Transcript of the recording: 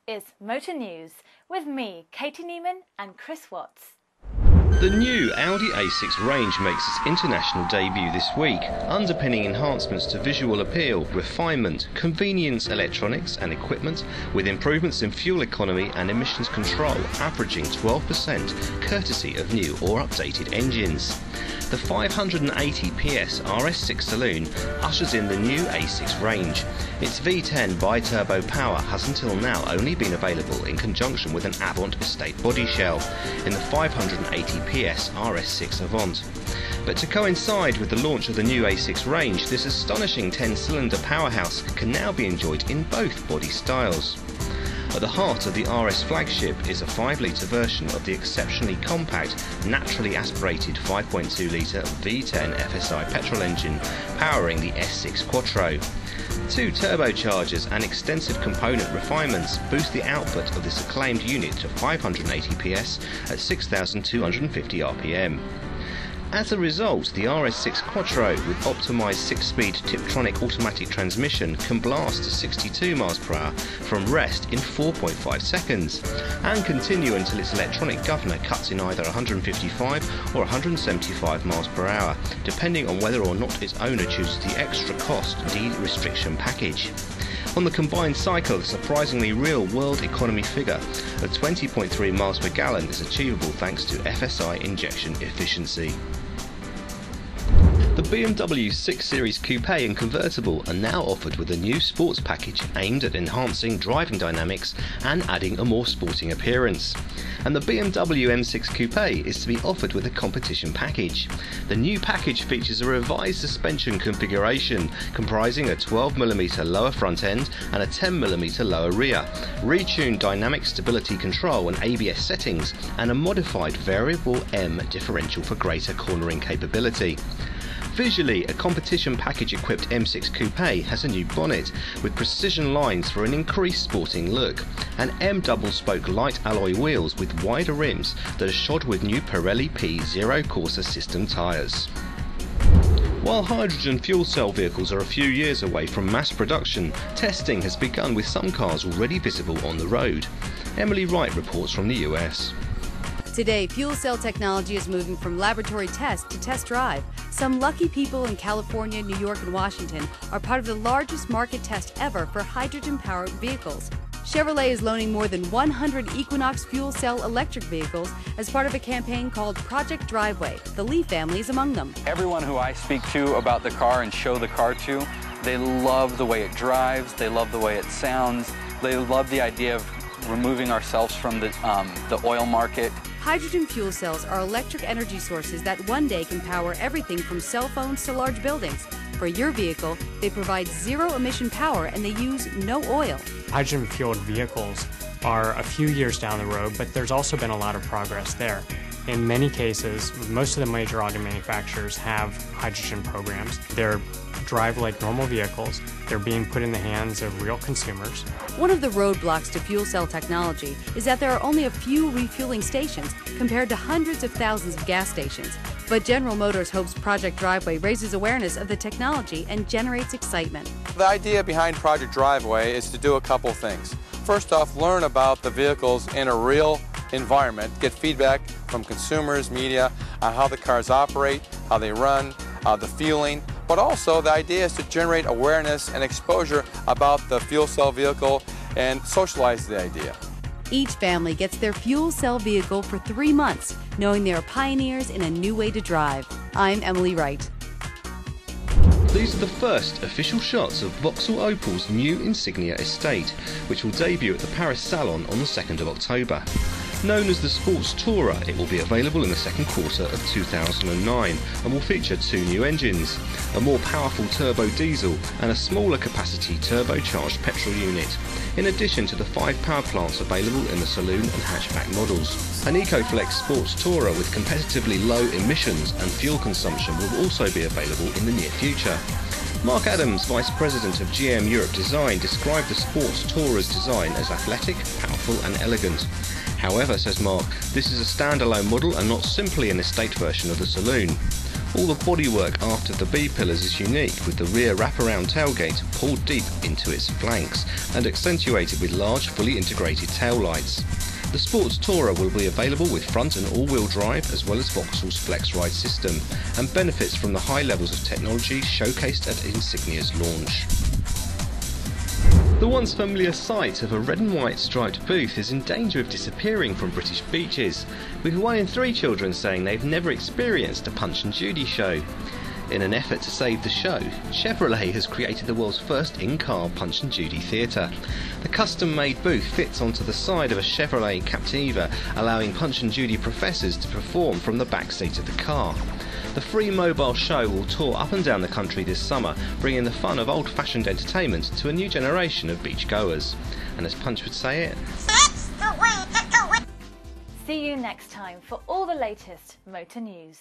is Motor News with me, Katie Neiman and Chris Watts. The new Audi A6 range makes its international debut this week, underpinning enhancements to visual appeal, refinement, convenience, electronics and equipment, with improvements in fuel economy and emissions control averaging 12% courtesy of new or updated engines. The 580 PS RS6 saloon ushers in the new A6 range. Its V10 bi-turbo power has until now only been available in conjunction with an Avant Estate body shell in the 580 PS RS6 Avant. But to coincide with the launch of the new A6 range, this astonishing 10-cylinder powerhouse can now be enjoyed in both body styles. At the heart of the RS flagship is a 5-litre version of the exceptionally compact, naturally aspirated 5.2-litre V10 FSI petrol engine powering the S6 Quattro. Two turbochargers and extensive component refinements boost the output of this acclaimed unit to 580 PS at 6,250 RPM. As a result, the RS6 Quattro with optimised 6-speed Tiptronic automatic transmission can blast to 62 mph from rest in 4.5 seconds and continue until its electronic governor cuts in either 155 or 175 mph, depending on whether or not its owner chooses the extra cost de-restriction package. On the combined cycle, the surprisingly real-world economy figure of 20.3 miles per gallon is achievable thanks to FSI injection efficiency. The BMW 6 Series Coupé and Convertible are now offered with a new sports package aimed at enhancing driving dynamics and adding a more sporting appearance. And the BMW M6 Coupé is to be offered with a competition package. The new package features a revised suspension configuration comprising a 12mm lower front end and a 10mm lower rear, retuned dynamic stability control and ABS settings, and a modified variable M differential for greater cornering capability. Visually, a competition package-equipped M6 Coupé has a new bonnet with precision lines for an increased sporting look, and M double-spoke light alloy wheels with wider rims that are shod with new Pirelli P Zero Corsa system tyres. While hydrogen fuel cell vehicles are a few years away from mass production, testing has begun with some cars already visible on the road. Emily Wright reports from the US. Today, fuel cell technology is moving from laboratory test to test drive. Some lucky people in California, New York, and Washington are part of the largest market test ever for hydrogen-powered vehicles. Chevrolet is loaning more than 100 Equinox fuel cell electric vehicles as part of a campaign called Project Driveway. The Lee family is among them. Everyone who I speak to about the car and show the car to, they love the way it drives, they love the way it sounds, they love the idea of removing ourselves from the oil market. Hydrogen fuel cells are electric energy sources that one day can power everything from cell phones to large buildings. For your vehicle, they provide zero-emission power and they use no oil. Hydrogen-fueled vehicles are a few years down the road, but there's also been a lot of progress there. In many cases, most of the major auto manufacturers have hydrogen programs. They're drive like normal vehicles. They're being put in the hands of real consumers. One of the roadblocks to fuel cell technology is that there are only a few refueling stations compared to hundreds of thousands of gas stations. But General Motors hopes Project Driveway raises awareness of the technology and generates excitement. The idea behind Project Driveway is to do a couple things. First off, learn about the vehicles in a real environment, get feedback from consumers, media, on how the cars operate, how they run, the feeling. But also the idea is to generate awareness and exposure about the fuel cell vehicle and socialize the idea. Each family gets their fuel cell vehicle for 3 months, knowing they are pioneers in a new way to drive. I'm Emily Wright. These are the first official shots of Vauxhall Opel's new Insignia estate, which will debut at the Paris Salon on the 2nd of October. Known as the Sports Tourer, it will be available in the second quarter of 2009 and will feature 2 new engines, a more powerful turbo diesel and a smaller capacity turbocharged petrol unit, in addition to the 5 power plants available in the saloon and hatchback models. An EcoFlex Sports Tourer with competitively low emissions and fuel consumption will also be available in the near future. Mark Adams, Vice President of GM Europe Design, described the Sports Tourer's design as athletic, powerful and elegant. However, says Mark, this is a standalone model and not simply an estate version of the saloon. All the bodywork aft of the B-pillars is unique, with the rear wraparound tailgate pulled deep into its flanks and accentuated with large fully integrated tail lights. The Sports Tourer will be available with front and all-wheel drive as well as Vauxhall's Flex Ride system and benefits from the high levels of technology showcased at Insignia's launch. The once familiar sight of a red and white striped booth is in danger of disappearing from British beaches, with 1 in 3 children saying they've never experienced a Punch Judy show. In an effort to save the show, Chevrolet has created the world's first in-car Punch Judy theatre. The custom-made booth fits onto the side of a Chevrolet Captiva, allowing Punch Judy professors to perform from the back seat of the car. The free mobile show will tour up and down the country this summer, bringing the fun of old-fashioned entertainment to a new generation of beachgoers. And as Punch would say it, See you next time for all the latest motor news.